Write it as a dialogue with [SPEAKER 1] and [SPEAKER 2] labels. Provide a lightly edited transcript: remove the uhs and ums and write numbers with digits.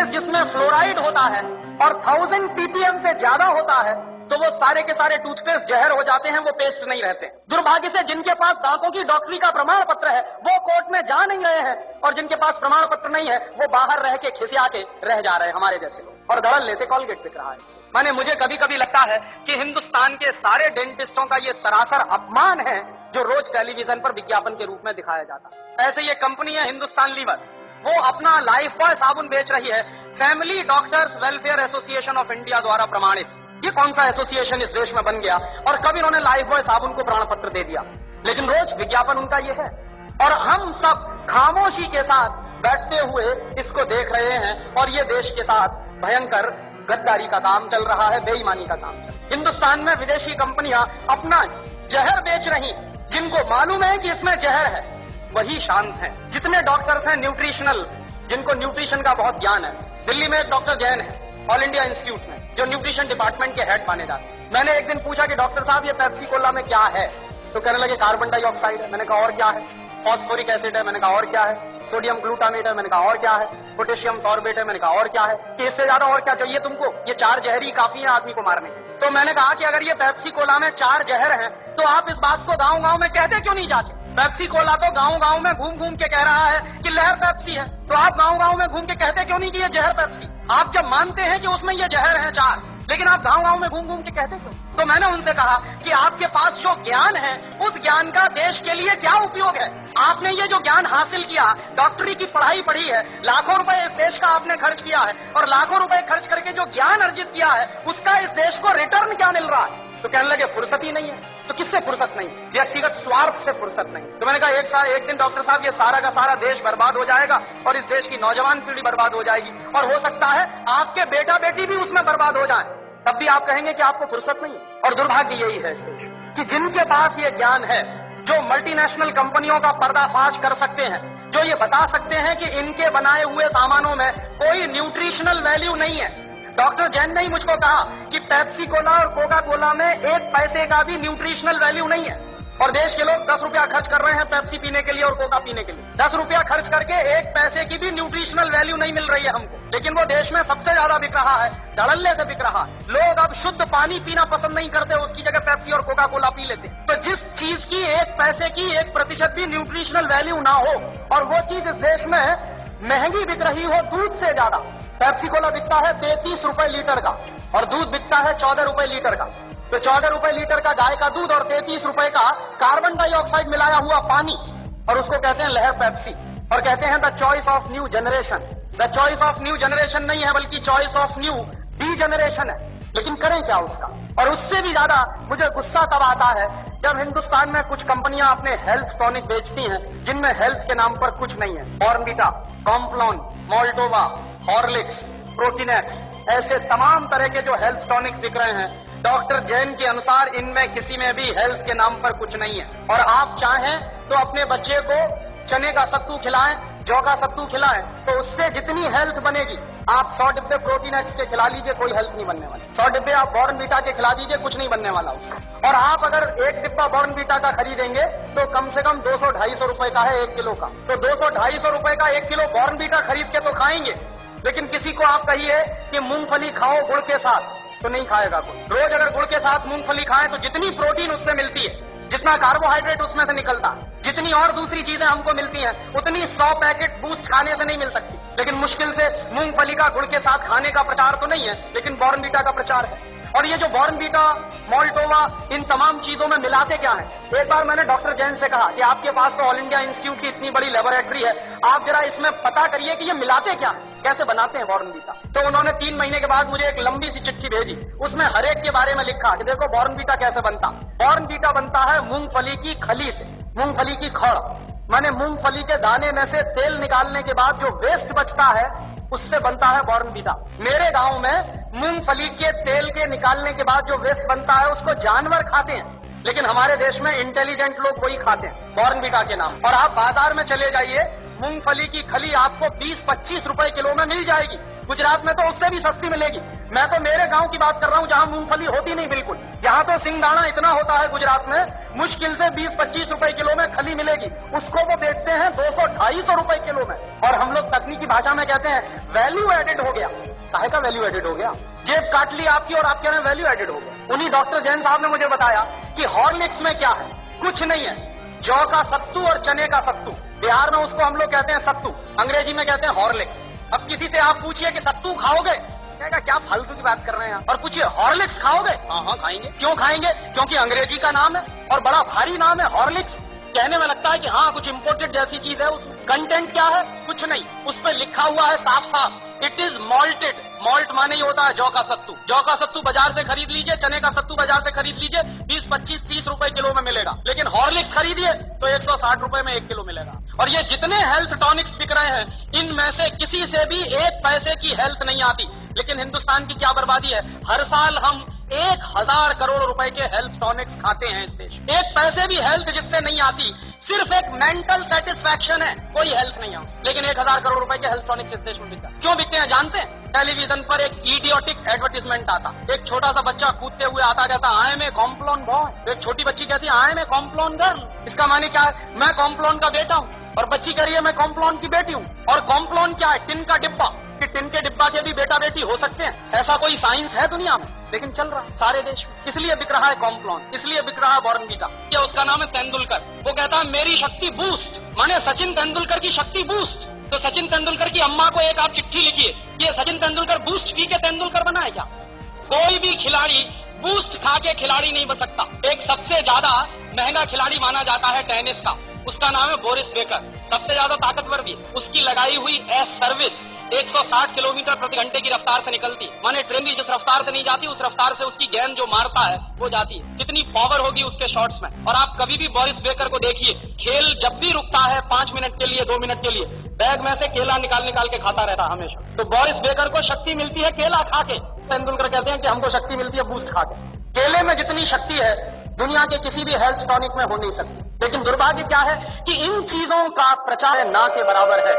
[SPEAKER 1] Toothpaste जिसमें fluoride होता है और 1000 ppm से ज्यादा होता है, तो वो सारे के सारे टूथपेस्ट जहर हो जाते हैं, वो पेस्ट नहीं रहते। दुर्भाग्य से जिनके पास दांतों की डॉक्टरी का प्रमाण पत्र है वो कोर्ट में जा नहीं रहे हैं, और जिनके पास प्रमाण पत्र नहीं है वो बाहर रह के खिसिया के रह जा रहे हैं हमारे जैसे लोग, और धड़ल्ले से कॉलगेट बिक रहा है। माने मुझे कभी कभी लगता है कि हिंदुस्तान के सारे डेंटिस्टों का ये सरासर अपमान है जो रोज टेलीविजन पर विज्ञापन के रूप में दिखाया जाता है। ऐसे ये कंपनी है हिंदुस्तान लीवर, वो अपना लाइफ बॉय साबुन बेच रही है family doctors welfare association of India द्वारा प्रमाणित। ये कौन सा एसोसिएशन इस देश में बन गया और कब इन्होंने लाइफ बॉय साबुन को प्रमाण पत्र दे दिया? लेकिन रोज विज्ञापन उनका ये है, और हम सब खामोशी के साथ बैठते हुए इसको देख रहे हैं, और ये देश के साथ भयंकर गद्दारी का काम चल रहा है, बेईमानी का काम चल रहा है। हिंदुस्तान में विदेशी कंपनियां अपना जहर बेच रही, जिनको मालूम है कि इसमें जहर है वही शांत हैं। जितने डॉक्टर्स हैं न्यूट्रिशनल, जिनको न्यूट्रिशन का बहुत ज्ञान है, दिल्ली में एक डॉक्टर जैन है ऑल इंडिया इंस्टीट्यूट में, जो न्यूट्रिशन डिपार्टमेंट के हेड माने जाते हैं। मैंने एक दिन पूछा कि डॉक्टर साहब ये पेप्सी कोला में क्या है, तो कहने लगे कार्बन डाइऑक्साइड है। मैंने कहा और क्या है? फॉस्फोरिक एसिड है। मैंने कहा और क्या है? सोडियम ग्लूटामेट है। मैंने कहा और क्या है? पोटेशियम सॉर्बेट है। मैंने कहा और क्या है? कि इससे ज्यादा और क्या चाहिए तुमको? ये 4 जहर ही काफी है आदमी को मारने के। तो मैंने कहा कि अगर ये पेप्सी कोला में 4 जहर हैं, तो आप इस बात को गांव गांव में कहते क्यों नहीं जाके? पेप्सी कोला तो गांव गांव में घूम घूम के कह रहा है कि लहर पेप्सी है, तो आप गांव गांव में घूम के कहते क्यों नहीं कि ये जहर पेप्सी? आप जब मानते हैं कि उसमें ये जहर है 4, लेकिन आप गांव गांव में घूम घूम के कहते क्यों? तो मैंने उनसे कहा कि आपके पास जो ज्ञान है उस ज्ञान का देश के लिए क्या उपयोग है? आपने ये जो ज्ञान हासिल किया, डॉक्टरी की पढ़ाई पढ़ी है, लाखों रुपए इस देश का आपने खर्च किया है, और लाखों रुपए खर्च करके जो ज्ञान अर्जित किया है उसका इस देश को रिटर्न क्या मिल रहा है? तो कहने लगे फुर्सत ही नहीं है। तो किससे फुर्सत नहीं? व्यक्तिगत स्वार्थ से फुर्सत नहीं। तो मैंने कहा एक दिन डॉक्टर साहब ये सारा का सारा देश बर्बाद हो जाएगा और इस देश की नौजवान पीढ़ी बर्बाद हो जाएगी, और हो सकता है आपके बेटा बेटी भी उसमें बर्बाद हो जाए, तब भी आप कहेंगे कि आपको फुर्सत नहीं है। और दुर्भाग्य यही है इस देश कि जिनके पास ये ज्ञान है, जो मल्टीनेशनल कंपनियों का पर्दाफाश कर सकते हैं, जो ये बता सकते हैं कि इनके बनाए हुए सामानों में कोई न्यूट्रिशनल वैल्यू नहीं है। डॉक्टर जैन ने ही मुझको कहा कि पेप्सी कोला और कोका कोला में 1 पैसे का भी न्यूट्रिशनल वैल्यू नहीं है, और देश के लोग 10 रुपया खर्च कर रहे हैं पेप्सी पीने के लिए और कोका पीने के लिए। 10 रुपया खर्च करके 1 पैसे की भी न्यूट्रिशनल वैल्यू नहीं मिल रही है हमको, लेकिन वो देश में सबसे ज्यादा बिक रहा है, धड़ल्ले से बिक रहा है। लोग अब शुद्ध पानी पीना पसंद नहीं करते, उसकी जगह पेप्सी और कोका कोला पी लेते। तो जिस चीज की 1 पैसे की 1% भी न्यूट्रिशनल वैल्यू ना हो, और वो चीज इस देश में महंगी बिक रही हो दूध से ज्यादा। पेप्सी कोला बिकता है 33 रुपए लीटर का, और दूध बिकता है 14 रुपए लीटर का। तो 14 रुपए लीटर का गाय का दूध और 33 रुपए का कार्बन डाइऑक्साइड मिलाया हुआ पानी, और उसको कहते हैं लहर पेप्सी, और कहते हैं the choice of new generation. The choice of new generation नहीं है, बल्कि choice of new D generation है। लेकिन करें क्या उसका? और उससे भी ज्यादा मुझे गुस्सा तब आता है जब हिंदुस्तान में कुछ कंपनियां अपने हेल्थ टॉनिक बेचती हैं जिनमें हेल्थ के नाम पर कुछ नहीं है। Bournvita, Complan, Maltova, Horlicks, Protinex, ऐसे तमाम तरह के जो हेल्थ टॉनिक्स बिक रहे हैं, डॉक्टर जैन के अनुसार इनमें किसी में भी हेल्थ के नाम पर कुछ नहीं है। और आप चाहें तो अपने बच्चे को चने का सत्तू खिलाएं, जौ का सत्तू खिलाएं, तो उससे जितनी हेल्थ बनेगी, आप 100 डिब्बे प्रोटीनेक्स के खिला लीजिए, कोई हेल्थ नहीं बनने वाली। 100 डिब्बे आप बॉर्नवीटा के खिला दीजिए, कुछ नहीं बनने वाला उसका। और आप अगर 1 डिब्बा बॉर्नवीटा का खरीदेंगे तो कम से कम 200-250 रुपए का है 1 किलो का। तो 200-250 रुपए का 1 किलो बॉर्नवीटा खरीद के तो खाएंगे, लेकिन किसी को आप कहिए कि मूंगफली खाओ गुड़ के साथ, तो नहीं खाएगा कोई। रोज अगर गुड़ के साथ मूंगफली खाएं तो जितनी प्रोटीन उससे मिलती है, जितना कार्बोहाइड्रेट उसमें से निकलता है, जितनी और दूसरी चीजें हमको मिलती हैं, उतनी 100 पैकेट बूस्ट खाने से नहीं मिल सकती। लेकिन मुश्किल से मूंगफली का गुड़ के साथ खाने का प्रचार तो नहीं है, लेकिन बॉर्नवीटा का प्रचार है। और ये जो बॉर्नवीटा, मोल्टोवा, इन तमाम चीजों में मिलाते क्या है? एक बार मैंने डॉक्टर जैन से कहा कि आपके पास तो ऑल इंडिया इंस्टीट्यूट की इतनी बड़ी लेबोरेटरी है, आप जरा इसमें पता करिए कि ये मिलाते क्या है, कैसे बनाते हैं बॉर्नवीटा। तो उन्होंने 3 महीने के बाद मुझे एक लंबी सी चिट्ठी भेजी, उसमें हर एक के बारे में लिखा कि देखो बॉर्नवीटा कैसे बनता। बॉर्नवीटा बनता है मूंगफली की खली से, मूंगफली की खड़। मैंने मूंगफली के दाने में से तेल निकालने के बाद जो वेस्ट बचता है उससे बनता है बॉर्नवीटा। मेरे गांव में मूंगफली के तेल के निकालने के बाद जो वेस्ट बनता है उसको जानवर खाते हैं, लेकिन हमारे देश में इंटेलिजेंट लोग वही खाते हैं बॉर्नवीटा के नाम। और आप बाजार में चले जाइए, मूंगफली की खली आपको 20-25 रुपए किलो में मिल जाएगी, गुजरात में तो उससे भी सस्ती मिलेगी। मैं तो मेरे गांव की बात कर रहा हूं जहां मूंगफली होती नहीं बिल्कुल। यहां तो सिंगदाना इतना होता है गुजरात में, मुश्किल से 20-25 रुपए किलो में खली मिलेगी, उसको वो बेचते हैं 200-250 रुपए किलो में। और हम लोग तकनीकी भाषा में कहते हैं वैल्यू एडेड हो गया। काहे का वैल्यू एडेड हो गया? जेब काट ली आपकी और आप कह रहे हैं वैल्यू एडेड हो गया। उन्हीं डॉक्टर जैन साहब ने मुझे बताया कि हॉर्लिक्स में क्या है, कुछ नहीं है, जौ का सत्तू और चने का सत्तू। बिहार में उसको हम लोग कहते हैं सत्तू, अंग्रेजी में कहते हैं हॉर्लिक्स। अब किसी से आप पूछिए कि सत्तू खाओगे, कहेगा क्या फालतू की बात कर रहे हैं आप। और पूछिए हॉर्लिक्स खाओगे, हाँ हाँ खाएंगे। क्यों खाएंगे? क्योंकि अंग्रेजी का नाम है और बड़ा भारी नाम है हॉर्लिक्स। कहने में लगता है कि हाँ कुछ इंपोर्टेड जैसी चीज है। उसमें कंटेंट क्या है? कुछ नहीं, उस पर लिखा हुआ है साफ साफ, इट इज मॉल्टेड। मॉल्ट माने ही होता है जौ का सत्तू। जौ का सत्तू बाजार से खरीद लीजिए, चने का सत्तू बाजार से खरीद लीजिए, 20-25-30 रुपए किलो में मिलेगा। लेकिन हॉर्लिक्स खरीदिए तो 160 रुपए में 1 किलो मिलेगा। और ये जितने हेल्थ टॉनिक्स बिक रहे हैं, इनमें से किसी से भी 1 पैसे की हेल्थ नहीं आती। लेकिन हिंदुस्तान की क्या बर्बादी है, हर साल हम 1000 करोड़ रुपए के हेल्थ टॉनिक्स खाते हैं इस देश। 1 पैसे भी हेल्थ जिससे नहीं आती, सिर्फ एक मेंटल सेटिस्फैक्शन है, कोई हेल्थ नहीं है। लेकिन 1000 करोड़ रुपए के हेल्थ टॉनिक्स इस देश में बिकता है। क्यों बिकते हैं जानते हैं? टेलीविजन पर एक इडियोटिक एडवर्टीजमेंट आता, एक छोटा सा बच्चा कूदते हुए आता, कहता I am a Complan boy. एक छोटी बच्ची कहती है I am a Complan girl. इसका माने क्या है? मैं कॉम्प्लॉन का बेटा हूं। और बच्ची कह रही है मैं कॉम्प्लॉन की बेटी हूं। और कॉम्प्लॉन क्या है? टिन का डिब्बा, कि टिन के डिब्बा के भी बेटा बेटी हो सकते हैं। ऐसा कोई साइंस है दुनिया में? लेकिन चल रहा है सारे देश में। इसलिए बिक रहा है कॉम्प्लॉन, इसलिए बिक रहा है बॉर्नवीटा। क्या उसका नाम है तेंदुलकर। वो कहता है मेरी शक्ति बूस्ट, माने सचिन तेंदुलकर की शक्ति बूस्ट। तो सचिन तेंदुलकर की अम्मा को एक आप चिट्ठी लिखिए, ये सचिन तेंदुलकर बूस्ट पी के तेंदुलकर बना है क्या? कोई भी खिलाड़ी बूस्ट खा के खिलाड़ी नहीं बन सकता। एक सबसे ज्यादा महंगा खिलाड़ी माना जाता है टेनिस का, उसका नाम है बोरिस बेकर, सबसे ज्यादा ताकतवर भी। उसकी लगाई हुई एस सर्विस 160 किलोमीटर प्रति घंटे की रफ्तार से निकलती, माने ट्रेन भी जिस रफ्तार से नहीं जाती उस रफ्तार से उसकी गेंद जो मारता है वो जाती है। कितनी पावर होगी उसके शॉट्स में। और आप कभी भी बोरिस बेकर को देखिए, खेल जब भी रुकता है 5 मिनट के लिए, 2 मिनट के लिए, बैग में से केला निकाल के खाता रहता है हमेशा। तो बोरिस बेकर को शक्ति मिलती है केला खा के। तेंदुलकर कहते हैं कि हमको शक्ति मिलती है बूस्ट खा के। केले में जितनी शक्ति है दुनिया के किसी भी हेल्थ टॉनिक में हो नहीं सकती। लेकिन दुर्भाग्य क्या है कि इन चीजों का प्रचार ना के बराबर है।